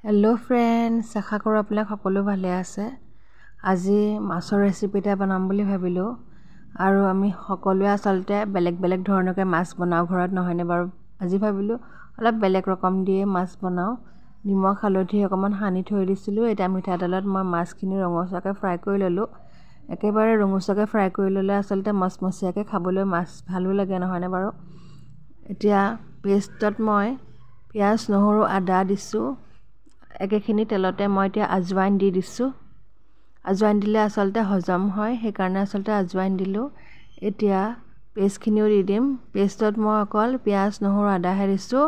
Hello friends, आशा करो আপোনালোক সকলো ভালে আছে। আজি মাছৰ ৰেচিপি এটা বনাম বুলি ভাবিলো আৰু আমি সকলোৱে আসলতে বেলেগ বেলেগ ধৰণকে মাছ বনাও ঘৰত নহয়নে বাৰু। আজি ভাবিলো অলপ বেলেগ ৰকম দিয়ে মাছ বনাও। নিমখ হালধি অকমান সানি থৈ দিছিলো। এটা মিঠাতেলত মই মাছখিনি ৰঙচুৱাকৈ ফ্ৰাই কৰি ললো। একেবাৰে ৰঙচুৱাকৈ ফ্ৰাই কৰি ললে আসলতে মচমচীয়াকৈ খাবলৈ মাছ ভালো লাগে নহয়নে বাৰু। এতিয়া পেষ্টত মই পিয়াজ নহৰু আদা দিছো। একেখিনি তেলতে মই এতিয়া আজৱাইন দি দিছো। আজৱাইন দিলে আসলতে হজম হয়, সেইকাৰণে আসলতে আজৱাইন দিলো। এতিয়া পেষ্টখিনিও দি দিম। পেষ্টত মই অকল পিয়াজ নহৰু আদাহে দিছো,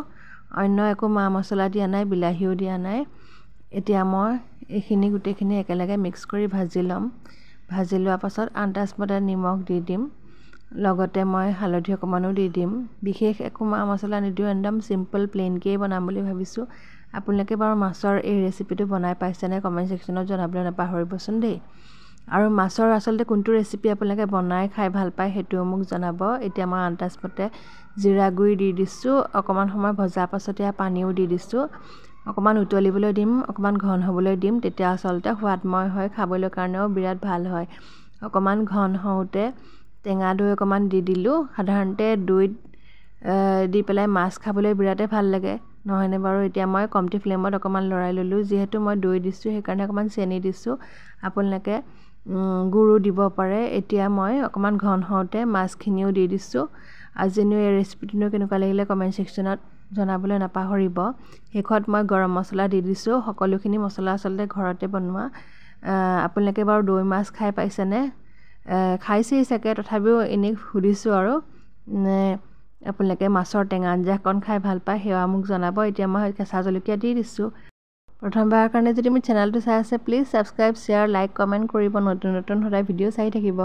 অন্য একো মা মছলা দিয়া নাই, বিলাহীও দিয়া নাই। এতিয়া মই এইখিনি গোটেইখিনি একেলগে মিক্স কৰি ভাজি ল'ম। ভাজি লোৱাৰ পাছত আন্দাজমতে নিমখ দি দিম, লগতে মই হালধি অকমানো দি দিম। বিশেষ একো মা মছলা নিদিওঁ, একদম সিম্পল প্লেইনকৈ বনাম বুলি ভাবিছো। আপোনালোকে বাৰু মাছৰ এই ৰেচিপিটো বনাই পাইছেনে কমেণ্ট সেকশ্যনত জনাবলৈ নাপাহৰিবচোন দেই। আৰু মাছৰ আসলতে কোনটো ৰেচিপি আপোনালোকে বনাই খাই ভাল পায় সেইটোও মোক জনাব। এতিয়া মই আন্দাজমতে জিৰা গুড়ি দি দিছো। অকমান সময় ভজাৰ পাছত পানীও দি দিছো। অকমান উতলিবলৈ দিম, অকমান ঘন হ'বলৈ দিম, তেতিয়া আসলতে সোৱাদময় হয়, খাবলৈ কাৰণেও বিৰাট ভাল হয়। অকমান ঘন হওঁতে টেঙা দৈ অকমান দি দিলো। সাধাৰণতে দৈত দি পেলাই মাছ খাবলৈ বিৰাটেই ভাল লাগে নহয়নে বাৰু। এতিয়া মই কমটি ফ্লেমত অকমান লৰাই ললো, যিহেতু মই দৈ দিছো সেইকাৰণে অকমান চেনি দিছো। আপোনালোকে গুড়ো দিব পাৰে। এতিয়া মই অকমান ঘন হওঁতে মাছখিনিও দি দিছো। আজিনো এই ৰেচিপিটো কেনেকুৱা লাগিলে কমেণ্ট সেকশ্যনত জনাবলৈ নাপাহৰিব। শেষত মই গৰম মছলা দি দিছো। সকলোখিনি মছলা আসলতে ঘৰতে বনোৱা। আপোনালোকে বাৰু দৈ মাছ খাই পাইছেনে? খাইছেই চাগে, তথাপিও এনেই সুধিছো আৰু আপোনালোকে মাছৰ টেঙা আঞ্জাকণ খাই ভাল পায় সেয়া মোক জনাব। এতিয়া মই কেঁচা জলকীয়া দি দিছো। প্ৰথমবাৰৰ কাৰণে যদি মোৰ চেনেলটো চাই আছে please subscribe, share, like, comment কৰিব। নতুন নতুন সদায় ভিডিঅ' চাই থাকিব।